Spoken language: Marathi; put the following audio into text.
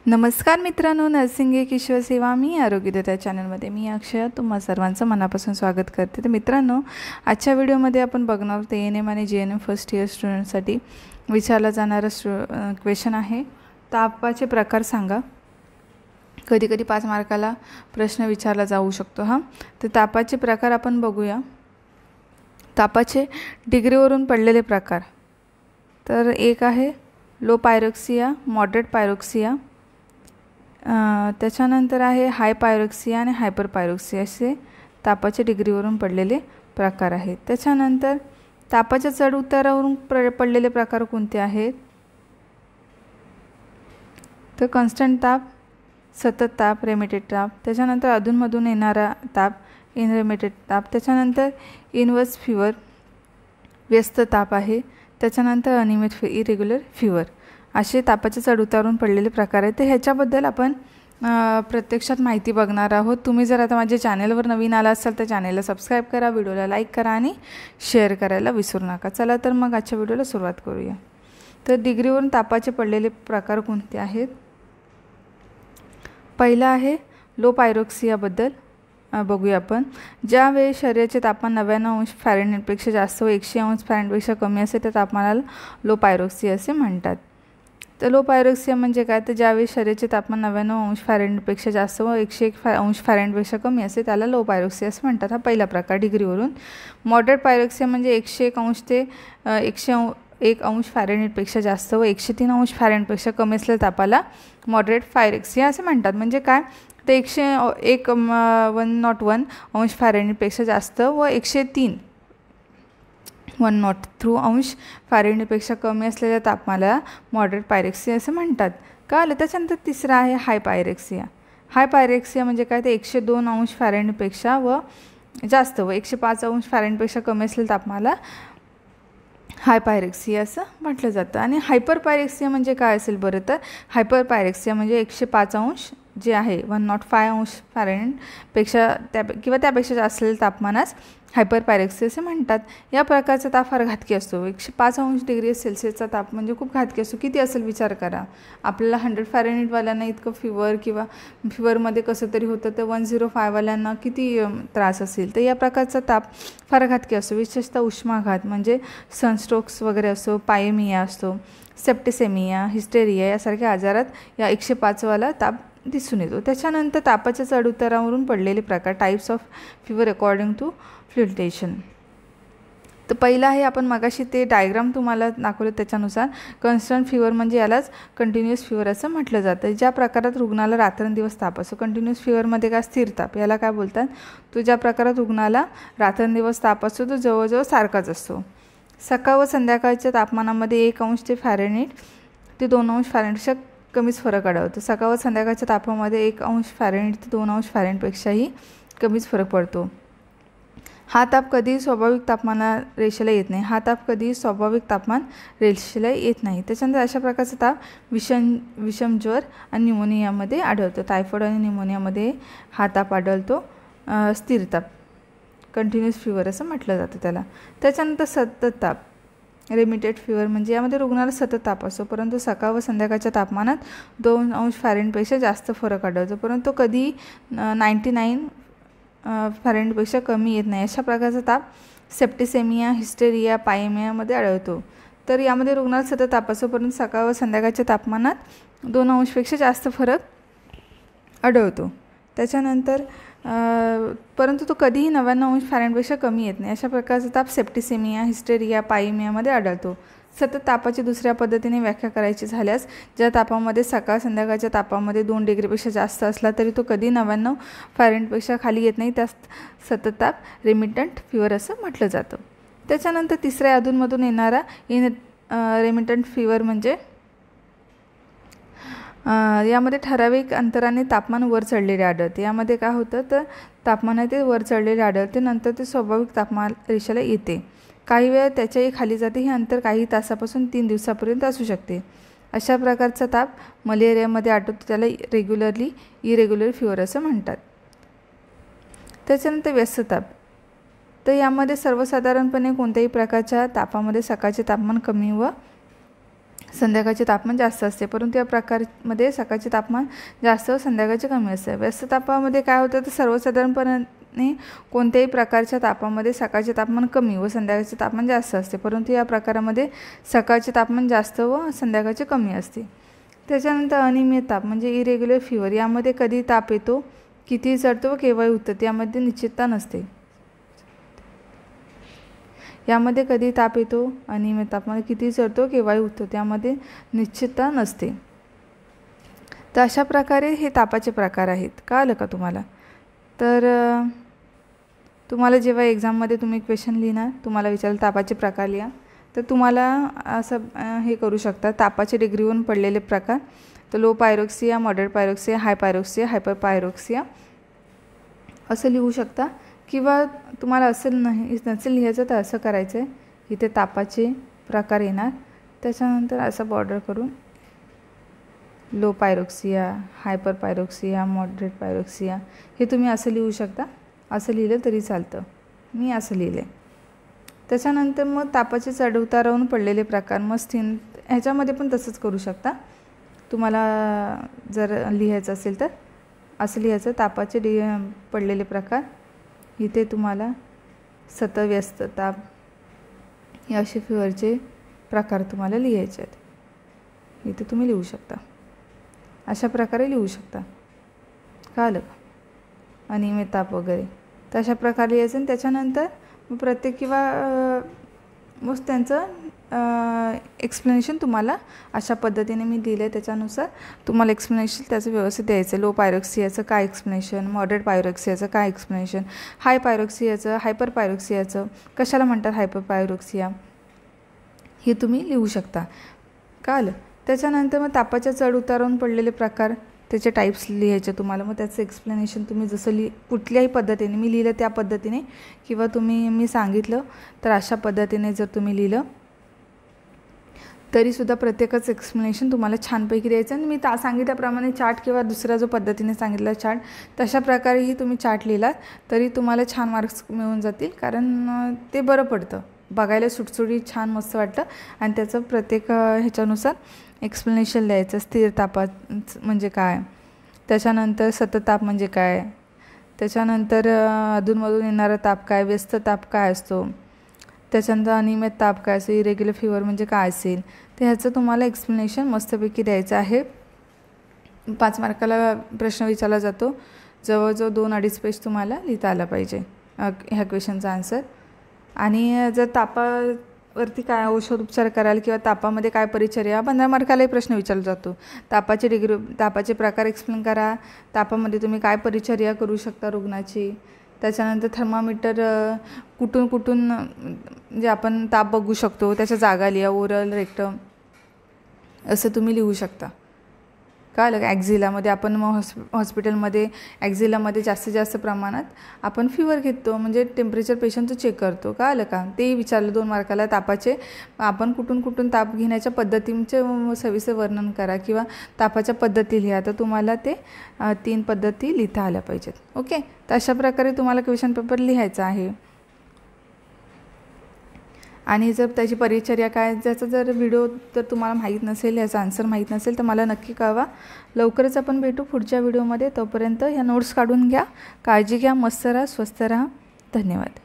नमस्कार मित्रांनो, नर्सिंग एक ईश्वर सेवा मी आरोग्यदाता चॅनलमध्ये मी अक्षय तुम्हा सर्वांचं मनापासून स्वागत करते। तर मित्रांनो, आजच्या व्हिडिओमध्ये आपण बघणार आहोत ANM आणि JNM फर्स्ट इयर स्टुडंटसाठी विचारला जाणारा क्वेश्चन आहे, तापाचे प्रकार सांगा। कधी कधी 5 मार्काला प्रश्न विचारला जाऊ शकतो। तर तापाचे प्रकार आपण बघूया। तापाचे डिग्रीवरून पडलेले प्रकार, तर एक आहे लो पायरोक्सिया, मॉडरेट पायरोक्सिया, त्याच्यानंतर आहे हाय पायरोक्सिया आणि हायपर पायरोक्सिया असे तापाच्या डिग्रीवरून पडलेले प्रकार आहेत। त्याच्यानंतर तापाच्या चढ उतारावरून पडलेले प्रकार कोणते आहेत, तर कॉन्स्टंट ताप, सतत ताप, रेमिटेड ताप, त्याच्यानंतर अधूनमधून येणारा ताप, इनरेमिटेड ताप, त्याच्यानंतर इनवर्स फीवर, व्यस्त ताप आहे, त्याच्यानंतर अनियमित इरेग्युलर फीवर असे तापाचे चढ उतारून पडलेले प्रकार आहेत। तर ह्याच्याबद्दल आपण प्रत्यक्षात माहिती बघणार आहोत। तुम्ही जर आता माझ्या चॅनलवर नवीन आला असाल तर चॅनलला सबस्क्राईब करा, व्हिडिओला लाईक करा आणि शेअर करायला विसरू नका। चला तर मग आजच्या व्हिडिओला सुरुवात करूया। तर डिग्रीवरून तापाचे पडलेले प्रकार कोणते आहेत, पहिला आहे लो पायरोक्सियाबद्दल बघूया आपण। ज्यावेळी शरीराचे तापमान 99 अंश फॅरेनहाईटपेक्षा जास्त व 100 अंश फॅरेनहाईटपेक्षा कमी असेल त्या तापमानाला लो पायरोक्सिया असे म्हणतात। तर लो पायरोक्सिया म्हणजे काय, तर ज्यावेळी शरीराचे तापमान 99 अंश फॅरेनहाईटपेक्षा जास्त व 101 अंश फॅरेनहाईटपेक्षा कमी असेल त्याला लो पायरोक्सिया असं म्हणतात। हा पहिला प्रकार डिग्रीवरून। मॉडरेट पायरोक्सिया म्हणजे 101 अंश ते 101 अंश फॅरेनहाईटपेक्षा जास्त व 103 अंश फॅरेनहाईटपेक्षा कमी असलेल्या तापाला मॉडरेट पायरोक्सिया असे म्हणतात। म्हणजे काय, तर 101 अंश फॅरेनहाईटपेक्षा जास्त व 103 अंश फॅरेनहाईटपेक्षा कमी असलेल्या तापमानाला मॉडरेट पायरोक्सिया असे म्हणतात। कळलं। त्याच्यानंतर तिसरा आहे हाय पायरोक्सिया। हाय पायरोक्सिया म्हणजे काय, ते 102 अंश फॅरेनहाईटपेक्षा व जास्त व 105 अंश फॅरेनहाईटपेक्षा कमी असलेल्या तापमानाला हाय पायरोक्सिया असं म्हटलं जातं। आणि हायपर पायरोक्सिया म्हणजे काय असेल बरं, तर हायपर पायरोक्सिया म्हणजे 105 अंश जे आहे 105 अंश फॅरेनहाईटपेक्षा किंवा त्यापेक्षा जास्त असलेल्या तापमानास हायपर पायरोक्सिया असे म्हणतात। या प्रकारचा ताप फार घातकी असतो। 105 अंश डिग्री सेल्सिअसचा ताप म्हणजे खूप घातकी असतो। किती असेल विचार करा, आपल्याला 100 फॅरेनहाईटवाल्यांना इतकं किंवा फीवरमध्ये कसं तरी होतं, तर 105 वाल्यांना किती त्रास असेल। तर या प्रकारचा ताप फार घातकी असतो। विशेषतः उष्माघात म्हणजे सनस्ट्रोक्स वगैरे असतो, पायमिया असतो, सेप्टिसेमिया, हिस्टेरिया यासारख्या आजारात या 105 वाला ताप दिसून येतो। त्याच्यानंतर तापाच्या चढ उतारावरून पडलेले प्रकार, types of fever according to fluctuation. तर पहिला आहे, आपण मगाशी ते डायग्राम तुम्हाला दाखवलं त्याच्यानुसार कॉन्स्टंट फीवर म्हणजे यालाच कंटिन्युअस फीवर असं म्हटलं जातं। ज्या प्रकारात रुग्णाला रात्रंदिवस ताप असतो, कंटिन्युअस फीवरमध्ये काय स्थिर ताप याला काय बोलतात, तो ज्या प्रकारात रुग्णाला रात्रंदिवस ताप असतो तो जवळजवळ सारखाच असतो। सकाळ व संध्याकाळच्या तापमानामध्ये 1 अंश ते फॅरेनहाईट ते 2 अंश फॅरेनहाईटपेक्षा कमीच फरक आढळतो। सकाळ व संध्याकाळच्या तापमानामध्ये 1 अंश फॅरेनहाईट ते 2 अंश फॅरेनहाईटपेक्षाही कमीच फरक पडतो। हा ताप कधीही स्वाभाविक तापमाना रेषेला येत नाही। त्याच्यानंतर अशा प्रकारचा ताप विषमज्वर आणि न्यूमोनियामध्ये आढळतो। टायफॉइड आणि न्यूमोनियामध्ये हा ताप आढळतो। स्थिर ताप, कंटिन्युअस फीवर असं म्हटलं जातं त्याला। त्याच्यानंतर सतत ताप, रेमिटेड फीवर म्हणजे यामध्ये रुग्णाला सतत ताप असतो, परंतु सकाळ व संध्याकाळच्या तापमानात 2 अंश फॅरेनहाईटपेक्षा जास्त फरक आढळतो, परंतु कधी 99 फॅरेनहाईटपेक्षा कमी येत नाही। अशा प्रकारचा ताप सेप्टिसेमिया, हिस्टेरिया, पायमियामध्ये आढळतो। तर यामध्ये रुग्णाला सतत ताप असतो, परंतु सकाळ व संध्याकाळच्या तापमानात 2 अंशपेक्षा जास्त फरक आढळतो। त्याच्यानंतर परंतु तो कधीही 99 अंश फॅरेनहाईटपेक्षा कमी येत नाही। अशा प्रकारचा ताप सेप्टिसेमिया, हिस्टेरिया, पायमियामध्ये आढळतो। सतत तापाची दुसऱ्या पद्धतीने व्याख्या करायची झाल्यास, ज्या तापामध्ये सकाळ संध्याकाळच्या तापामध्ये 2 डिग्रीपेक्षा जास्त असला तरी तो कधी 99 फॅरेनहाईटपेक्षा खाली येत नाही, त्यास सतत ताप रेमिटंट फीवर असं म्हटलं जातं। त्याच्यानंतर तिसऱ्या अधूनमधून येणारा रेमिटंट फीवर म्हणजे यामध्ये ठराविक अंतराने तापमान वर चढलेले आढळते। यामध्ये काय होतं, तर तापमान ते वर चढलेले आढळते, नंतर ते स्वाभाविक तापमान रेषेला येते। काही वेळा त्याच्याही खाली जाते। हे अंतर काही तासापासून 3 दिवसापर्यंत असू शकते। अशा प्रकारचा ताप मलेरियामध्ये आढळतो, त्याला इरेग्युलर फीवर असं म्हणतात। त्याच्यानंतर व्यस्त ताप, तर यामध्ये सर्वसाधारणपणे कोणत्याही प्रकारच्या तापामध्ये सकाळचे तापमान कमी व संध्याकाळचे तापमान जास्त असते, परंतु या प्रकारमध्ये सकाळचे तापमान जास्त व संध्याकाळचे कमी असते. व्यस्त तापामध्ये काय होतं तर सर्वसाधारणपणे कोणत्याही प्रकारच्या तापामध्ये सकाळचे तापमान कमी व संध्याकाळचे तापमान जास्त असते, परंतु या प्रकारामध्ये सकाळचे तापमान जास्त व संध्याकाळचे कमी असते. त्याच्यानंतर अनियमित ताप म्हणजे इरेग्युलर फिवर. यामध्ये कधी ताप येतो, किती चढतो व केव्हाही उतरतो, यामध्ये निश्चितता नसते. यामध्ये कधी ताप येतो, अनियमित तापमान किती चढतो, केव्हाही उतरतो, त्यामध्ये निश्चितता नसते. तर अशा प्रकारे हे तापाचे प्रकार आहेत. कळलं का तुम्हाला? तर तुम्हाला जेव्हा एक्झाममध्ये तुम्ही क्वेश्चन लिहिणार, तुम्हाला विचारलं तापाचे प्रकार लिहा, तर तुम्हाला असं हे करू शकता, तापाचे डिग्रीवरून पडलेले प्रकार. तर लो पायरोक्सिया, मॉडरेट पायरोक्सिया, हाय पायरोक्सिया, हायपर पायरोक्सिया असं लिहू शकता. किंवा तुम्हाला असं नसेल लिहायचं तर असं करायचं आहे, इथे तापाचे प्रकार येणार, त्याच्यानंतर असं बॉर्डर करून लो पायरोक्सिया, हायपर पायरोक्सिया, मॉडरेट पायरोक्सिया हे तुम्ही असं लिहू शकता. असं लिहिलं तरी चालतं. मी असं लिहिलं आहे. त्याच्यानंतर मग तापाचे चढउतारावरून पडलेले प्रकार, मग ह्याच्यामध्ये पण तसंच करू शकता. तुम्हाला जर लिहायचं असेल तर असं लिहायचं, तापाचे पडलेले प्रकार. इथे तुम्हाला सतत व्यस्त ताप हे असे फिवरचे प्रकार तुम्हाला लिहायचे आहेत. इथे तुम्ही लिहू शकता, अशा प्रकारे लिहू शकता. कळलं का? अनियमित ताप वगैरे तर अशा प्रकारे लिहायचं. आणि त्याच्यानंतर प्रत्येक किंवा मग त्यांचं एक्सप्लेनेशन तुम्हाला अशा पद्धतीने मी दिलं आहे, त्याच्यानुसार तुम्हाला एक्सप्लेनेशन त्याचं व्यवस्थित द्यायचं. लो पायरोक्सियाचं काय एक्सप्लेनेशन, मॉडरेट पायरोक्सियाचं काय एक्सप्लेनेशन, हाय पायरोक्सियाचं, हायपर पायरोक्सियाचं कशाला म्हणतात हायपर पायरोक्सिया, हे तुम्ही लिहू शकता. कळलं? त्याच्यानंतर मग तापाच्या चढ उतारावरून पडलेले प्रकार, त्याचे टाईप्स लिहायचे तुम्हाला. मग त्याचं एक्सप्लेनेशन तुम्ही जसं कुठल्याही पद्धतीने मी लिहिलं त्या पद्धतीने, किंवा मी सांगितलं तर अशा पद्धतीने जर तुम्ही लिहिलं तरीसुद्धा प्रत्येकाचं एक्सप्लेनेशन तुम्हाला छानपैकी द्यायचं. आणि मी सांगितल्याप्रमाणे चार्ट किंवा दुसरा जो पद्धतीने सांगितला चार्ट, तशा प्रकारेही तुम्ही चार्ट लिहिलात तरी तुम्हाला छान मार्क्स मिळून जातील. कारण ते बरं पडतं, बघायला सुटसुटीत छान मस्त वाटतं. आणि त्याचं प्रत्येक ह्याच्यानुसार एक्सप्लेनेशन द्यायचं. स्थिर तापात म्हणजे काय, त्याच्यानंतर सतत ताप म्हणजे काय, त्याच्यानंतर अधूनमधून येणारा ताप काय, व्यस्त ताप काय असतो, त्याच्यानंतर अनियमित ताप काय असेल, इरेग्युलर फिवर म्हणजे काय असेल, तर ह्याचं तुम्हाला एक्सप्लेनेशन मस्तपैकी द्यायचं आहे. 5 मार्काला प्रश्न विचारला जातो. जवळजवळ 2-2.5 पेज तुम्हाला लिहिता आला पाहिजे ह्या क्वेश्चनचा आन्सर. आणि जर तापावरती काय औषध उपचार कराल किंवा तापामध्ये काय परिचर्या, 15 मार्कालाही प्रश्न विचारला जातो. तापाचे प्रकार एक्सप्लेन करा, तापामध्ये तुम्ही काय परिचर्या करू शकता रुग्णाची, त्याच्यानंतर थर्मामीटर कुठून कुठून म्हणजे आपण ताप बघू शकतो, त्याच्या जागा लिहा, ओरल, रेक्टम असं तुम्ही लिहू शकता. कळलं? ॲक्झिलामध्ये आपण मग हॉस्पिटलमध्ये ॲक्झिलामध्ये जास्तीत जास्त प्रमाणात आपण फिवर घेतो, म्हणजे टेम्परेचर पेशंटचं चेक करतो. कळलं का? तेही विचारलं 2 मार्काला. तापाचे आपण कुठून कुठून ताप घेण्याच्या पद्धतींचे सविस्तर वर्णन करा किंवा तापाच्या पद्धती लिहा. तर तुम्हाला ते 3 पद्धती लिहिता आल्या पाहिजेत. ओके, तर अशा प्रकारे तुम्हाला क्वेश्चन पेपर लिहायचा आहे. आणि जर त्याची परिचर्या काय, ज्याचा जर व्हिडिओ जर तुम्हाला माहीत नसेल, याचा आन्सर माहीत नसेल तर मला नक्की कळवा. लवकरच आपण भेटू पुढच्या व्हिडिओमध्ये. तोपर्यंत ह्या नोट्स काढून घ्या. काळजी घ्या, मस्त राहा, स्वस्थ राहा. धन्यवाद.